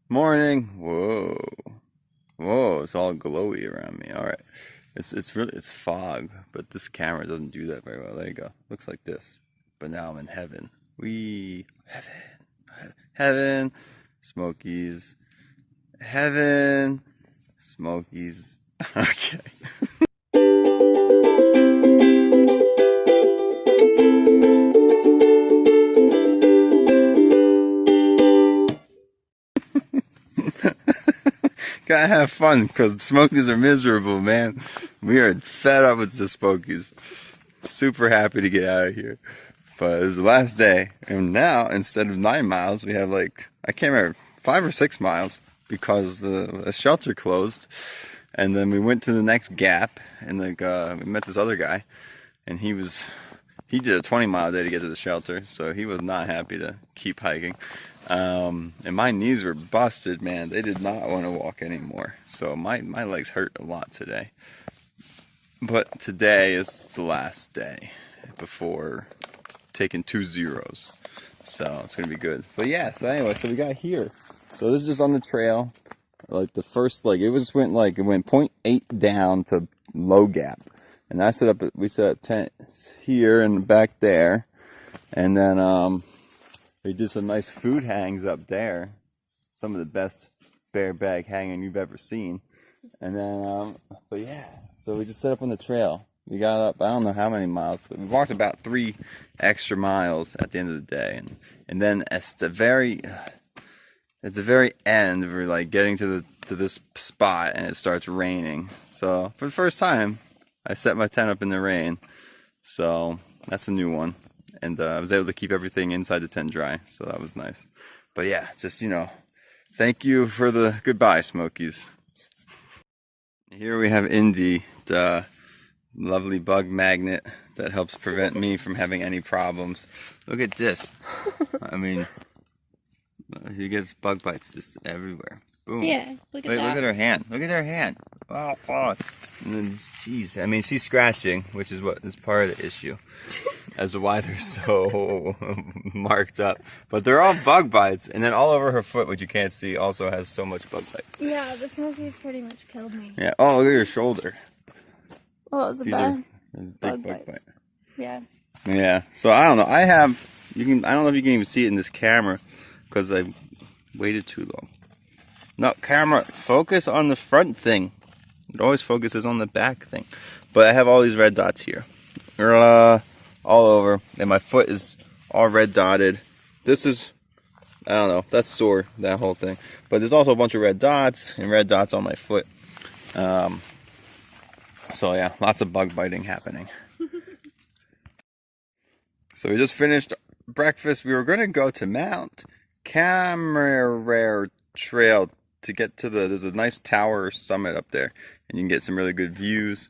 Morning. Whoa. Whoa, it's all glowy around me. All right. It's fog, but this camera doesn't do that very well. There you go. Looks like this. But now I'm in heaven. Heaven. Smokies. Heaven. Smokies. Okay. Gotta have fun because Smokies are miserable, man. We are fed up with the Smokies. Super happy to get out of here. But it was the last day. And now, instead of 9 miles, we have I can't remember, 5 or 6 miles because the shelter closed. And then we went to the next gap and we met this other guy. And he did a 20-mile day to get to the shelter. So he was not happy to keep hiking. And my knees were busted, man. They did not want to walk anymore. So my legs hurt a lot today. But today is the last day before taking 2 zeros. So it's going to be good. But yeah, so anyway, so we got here. So this is just on the trail. Like the first, it went 0.8 down to low gap. And we set up tents here and back there. And then, we did some nice food hangs up there. Some of the best bear bag hanging you've ever seen. And then, but yeah, so we just set up on the trail. We got up, I don't know how many miles, but we walked about 3 extra miles at the end of the day. And then at the very end, we're getting to this spot and it starts raining. So for the first time, I set my tent up in the rain. So that's a new one. And I was able to keep everything inside the tent dry, so that was nice. But yeah, just, thank you for the goodbye, Smokies. Here we have Indy, the lovely bug magnet that helps prevent me from having any problems. Look at this. I mean, he gets bug bites just everywhere. Boom. Yeah, look at that. Look at her hand. Look at her hand. Oh. And then, jeez, I mean, she's scratching, which is what is part of the issue. As to why they're so marked up. But they're all bug bites. And then all over her foot, which you can't see, also has so much bug bites. Yeah, the Smokies pretty much killed me. Yeah. Oh, look at your shoulder. Well, it was a big bug bite. Yeah. Yeah. So I don't know. I don't know if you can even see it in this camera because I waited too long. No, camera, focus on the front thing. It always focuses on the back thing. But I have all these red dots here. All over, and my foot is all red dotted. This is, I don't know, that's sore, that whole thing. But there's also a bunch of red dots and red dots on my foot. So yeah, lots of bug biting happening. So we just finished breakfast. We were going to go to Mount Camera Trail to get to there's a nice tower summit up there, and you can get some really good views.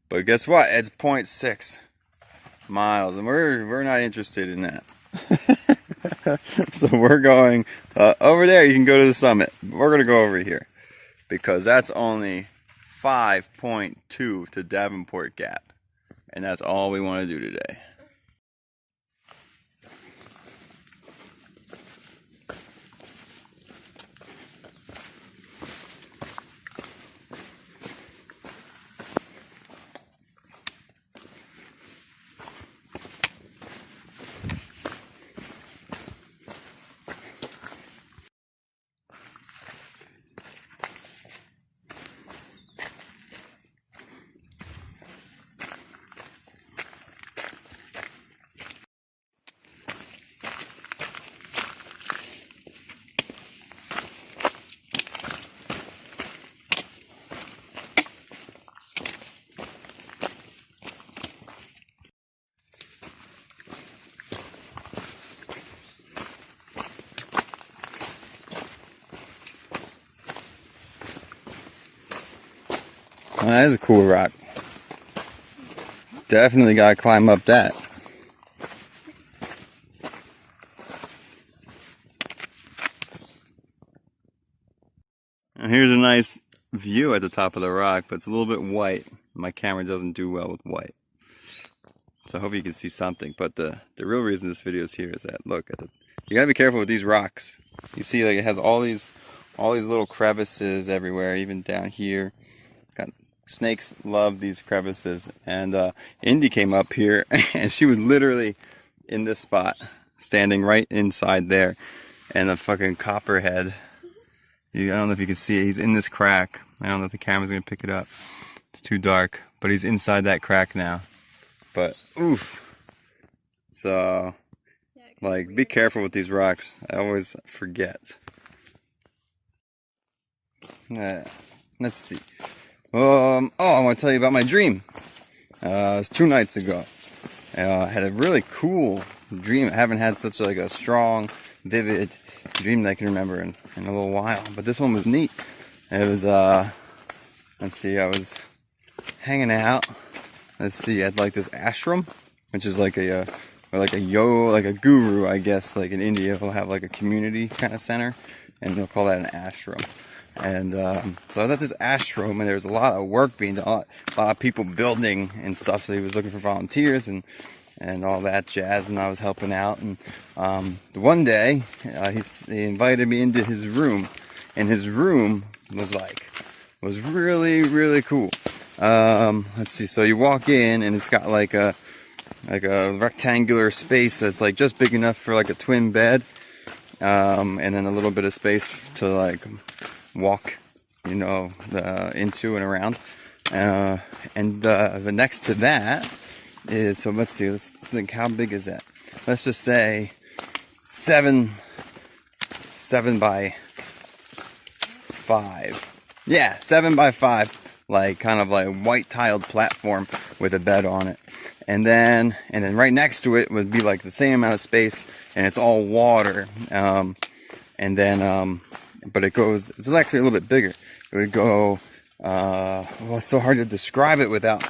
But guess what? It's 0.6 miles, and we're not interested in that. So we're going over there. You can go to the summit. We're gonna go over here because that's only 5.2 to Davenport Gap, and that's all we want to do today. Well, that is a cool rock. Definitely gotta climb up that. And here's a nice view at the top of the rock, but it's a little bit white. My camera doesn't do well with white. So I hope you can see something. But the real reason this video is here is that, look, you gotta be careful with these rocks. You see, it has all these all these little crevices everywhere, even down here. Got snakes love these crevices. And Indy came up here, and she was literally in this spot, standing right inside there. And the fucking copperhead, I don't know if you can see it, he's in this crack. I don't know if the camera's gonna pick it up. It's too dark, but he's inside that crack now. But oof. So, like, be careful with these rocks. I always forget. Let's see. Oh, I want to tell you about my dream. It was 2 nights ago. I had a really cool dream. I haven't had such like a strong, vivid dream that I can remember in a little while. But this one was neat. It was, let's see, I was hanging out. Let's see, at like this ashram, which is like a guru, I guess. Like in India, will have like a community kind of center, and they'll call that an ashram. And so I was at this ashram, and there was a lot of work being done, a lot of people building and stuff. So he was looking for volunteers and all that jazz, and I was helping out. And one day, he invited me into his room, and his room was really, really cool. Let's see. So you walk in, and it's got like a rectangular space that's like just big enough for like a twin bed, and then a little bit of space to like walk, into and around. And next to that is, so let's see, let's think, how big is that? Let's just say 7 by 5. Yeah, 7 by 5, like kind of like white tiled platform with a bed on it. And then right next to it would be like the same amount of space, and it's all water. But it's actually a little bit bigger. It would go, it's so hard to describe it without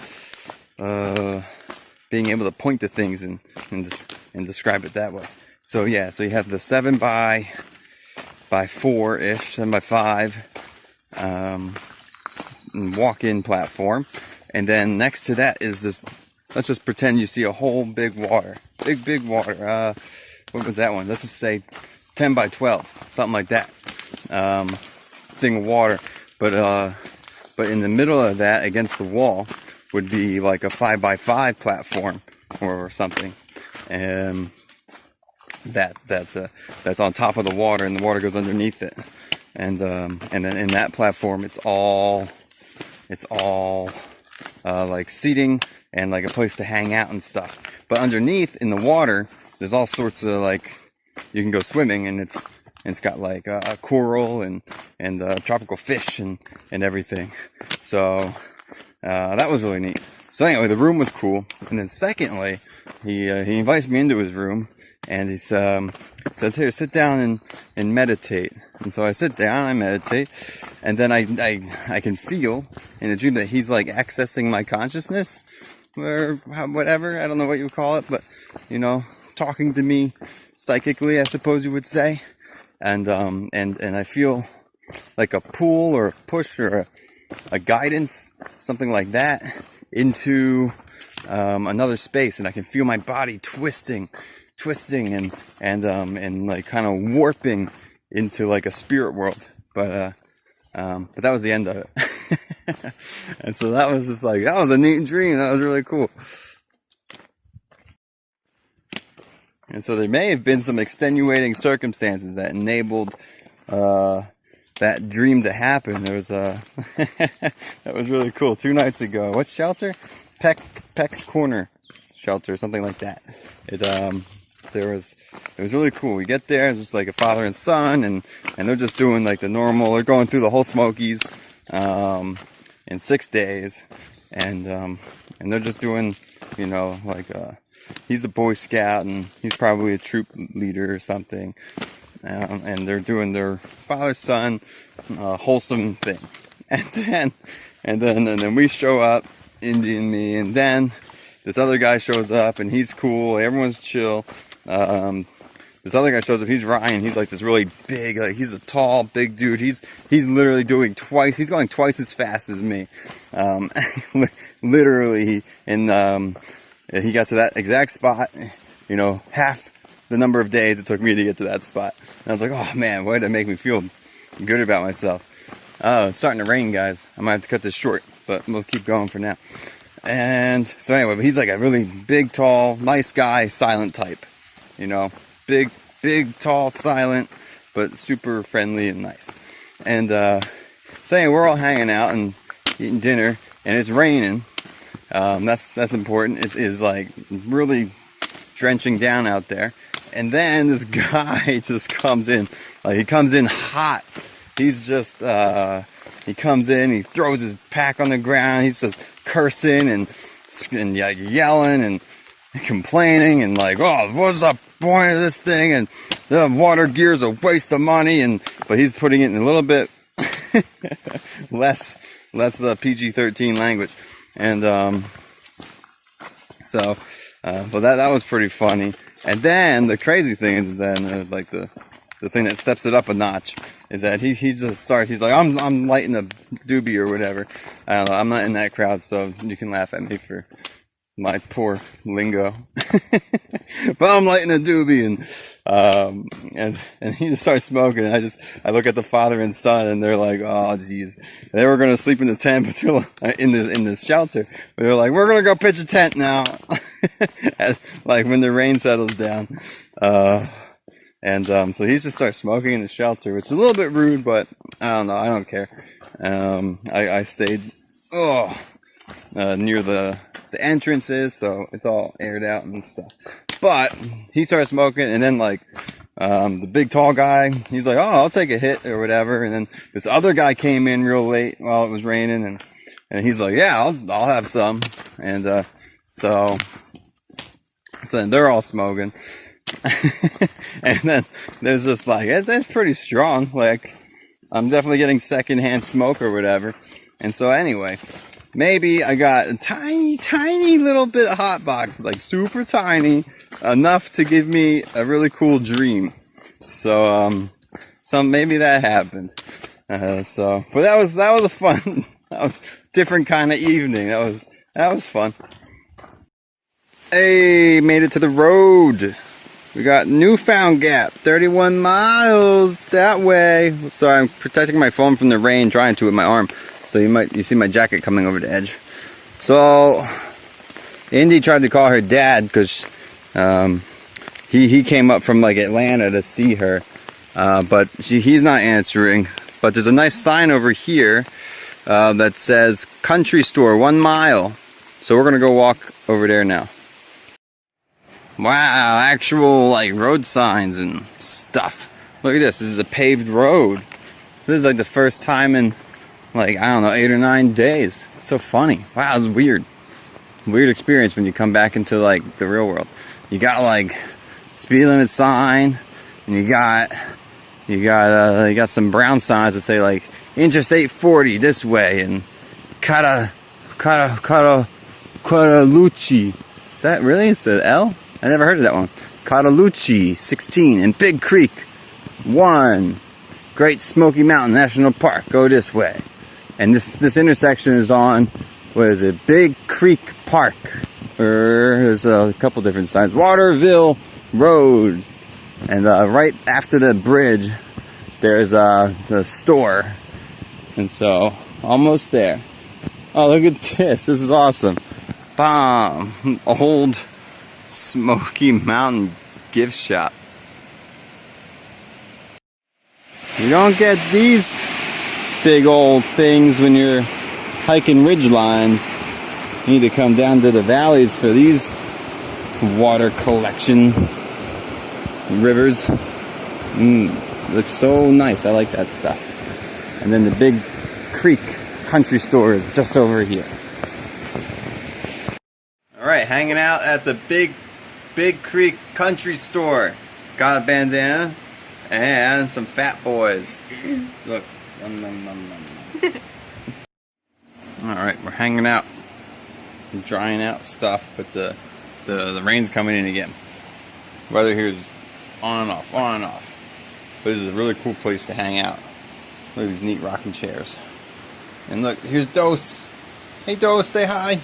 being able to point to things and describe it that way. So yeah, so you have the 7 by 4-ish, 7 by 5 walk-in platform. And then next to that is this, let's just pretend you see a whole big water. Big water. What was that one? Let's just say 10 by 12, something like that. Thing of water. But in the middle of that, against the wall, would be like a 5 by 5 platform or something. And that's on top of the water, and the water goes underneath it. And then in that platform, it's all like seating and like a place to hang out and stuff. But underneath in the water, there's all sorts of like, you can go swimming, and it's got like a coral and tropical fish and everything. So that was really neat. So anyway, the room was cool. And then secondly, he invites me into his room, and he says, "Here, sit down and meditate." And so I sit down, I meditate, and then I can feel in the dream that he's like accessing my consciousness, or whatever, I don't know what you would call it, but talking to me psychically, I suppose you would say. And I feel like a pull or a push or a guidance, something like that, into another space, and I can feel my body twisting and like kind of warping into like a spirit world. But that was the end of it. And so that was just like, that was a neat dream. That was really cool. And so there may have been some extenuating circumstances that enabled that dream to happen. There was that was really cool. 2 nights ago. What shelter? Peck's Corner shelter, something like that. It was really cool. We get there, it's just like a father and son, and they're just doing like the normal. They're going through the whole Smokies in 6 days, and they're just doing, like he's a Boy Scout, and he's probably a troop leader or something. And they're doing their father-son wholesome thing. And then we show up, Indy and me, and then this other guy shows up, and he's cool. Everyone's chill. This other guy shows up. He's Ryan. He's like this really big, like he's a tall, big dude. He's literally doing twice. He's going twice as fast as me. Literally, and he got to that exact spot. Half the number of days it took me to get to that spot. And I was like, oh man, way to make me feel good about myself. Oh, it's starting to rain, guys. I might have to cut this short, but we'll keep going for now. And so anyway, but he's like a really big, tall, nice guy, silent type. You know, big, tall, silent, but super friendly and nice. And so anyway, we're all hanging out and eating dinner, and it's raining. That's important. It is like really drenching down out there. And then this guy just comes in, like he comes in hot. He's just, he comes in, he throws his pack on the ground, he's just cursing and like yelling and complaining and like, oh, what's the point of this thing? And the water gear's a waste of money. But he's putting it in a little bit less PG-13 language. And but that was pretty funny. And then the crazy thing is then like the thing that steps it up a notch is that he just starts. He's like, I'm lighting a doobie or whatever. I don't know. I'm not in that crowd, so you can laugh at me for my poor lingo. But I'm lighting a doobie, and he just starts smoking. And I look at the father and son, and they're like, oh geez, they were gonna sleep in the tent, but they're in the shelter. But they're like, we're gonna go pitch a tent now. Like when the rain settles down. So he just starts smoking in the shelter, which is a little bit rude, but I don't know. I don't care. I stayed near the entrances, so it's all aired out and stuff. But he started smoking, and then like the big tall guy, he's like, oh, I'll take a hit or whatever. And then this other guy came in real late while it was raining, and he's like, yeah, I'll have some. And so they're all smoking. And then there's just like, it's pretty strong. Like, I'm definitely getting secondhand smoke or whatever. And so anyway, maybe I got a tiny little bit of hot box, like super tiny, enough to give me a really cool dream. So maybe that happened. But that was a fun, that was different kind of evening. That was fun. Hey, made it to the road. We got Newfound Gap, 31 miles that way. Sorry, I'm protecting my phone from the rain, trying to with my arm. So you see my jacket coming over the edge. So Indy tried to call her dad because he came up from like Atlanta to see her, but he's not answering. But there's a nice sign over here that says country store 1 mile. So we're gonna go walk over there now. Wow, actual like road signs and stuff. Look at this. This is a paved road. This is like the first time in like, I don't know, 8 or 9 days. It's so funny. Wow, it's weird. Weird experience when you come back into like the real world. You got like speed limit sign, and you got some brown signs that say like Interstate 40 this way, and Catalucci. Is that really? It's the L? I never heard of that one. Catalucci 16 and Big Creek 1. Great Smoky Mountain National Park. Go this way. And this intersection is on, what is it? Big Creek Park. There's a couple different signs. Waterville Road. And right after the bridge, there's the store. And so, almost there. Oh, look at this. This is awesome. Bomb. Old Smoky Mountain gift shop. You don't get these big old things when you're hiking ridge lines. You need to come down to the valleys for these water collection rivers. Looks so nice. I like that stuff. And then the Big Creek country store is just over here. Alright, hanging out at the Big Creek country store. Got a bandana and some fat boys. Look. Alright, we're hanging out, drying out stuff, but the rain's coming in again. Weather here is on and off, on and off. But this is a really cool place to hang out. Look at these neat rocking chairs. And look, here's Dose. Hey Dose, say hi.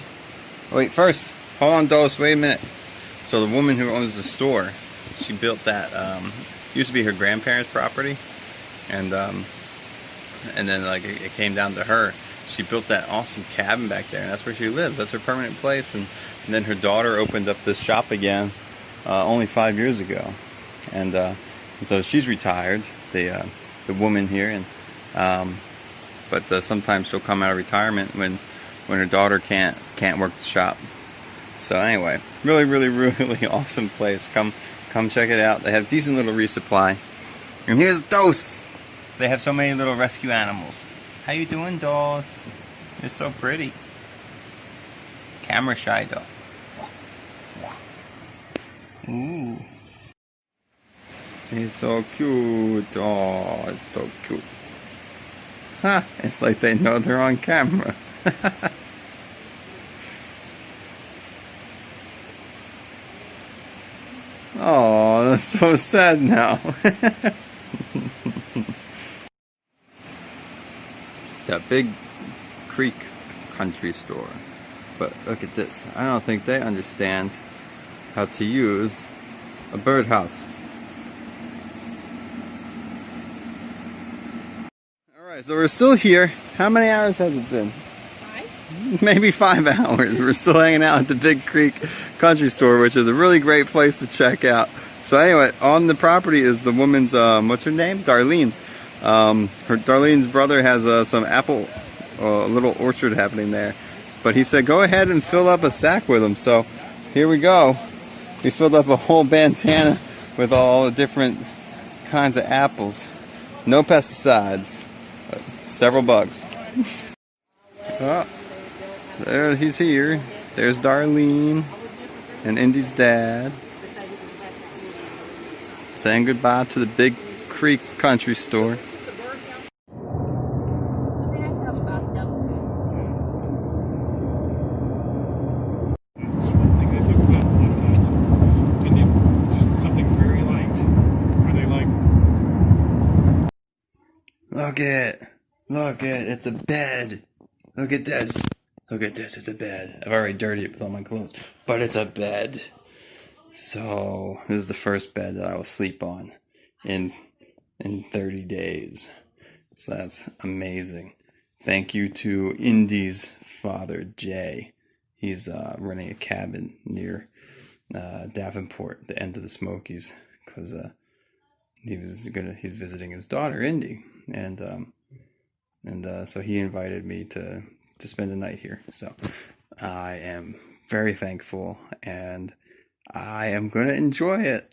Wait, first, hold on Dose, wait a minute. So the woman who owns the store, she built that, used to be her grandparents' property. And and then like it came down to her. She built that awesome cabin back there, and that's where she lives. That's her permanent place. And then her daughter opened up this shop again only 5 years ago, and so she's retired, the woman here, and but sometimes she'll come out of retirement when her daughter can't work the shop. So anyway, really, really, really awesome place. Come check it out. They have decent little resupply. And here's Dos. They have so many little rescue animals. How you doing, Dos? You're so pretty. Camera shy though. Ooh. He's so cute. Oh, it's so cute. Huh, it's like they know they're on camera. Oh, that's so sad now. That big creek country store. But look at this. I don't think they understand how to use a birdhouse. Alright, so we're still here. How many hours has it been? 5? Maybe 5 hours. We're still hanging out at the Big Creek Country Store, which is a really great place to check out. So anyway, on the property is the woman's, what's her name? Darlene. Darlene's brother has some apple, little orchard happening there. But he said, go ahead and fill up a sack with them. So here we go. We filled up a whole bandana with all the different kinds of apples. No pesticides, but several bugs. Oh, there he's here. There's Darlene and Indy's dad. Saying goodbye to the Big Creek Country Store. Look at, it's a bed. Look at this. Look at this, it's a bed. I've already dirtied it with all my clothes, but it's a bed. So, this is the first bed that I will sleep on in 30 days. So that's amazing. Thank you to Indy's father, Jay. He's running a cabin near Davenport, the end of the Smokies, because he's visiting his daughter, Indy, and so he invited me to spend the night here. So I am very thankful, and I am going to enjoy it.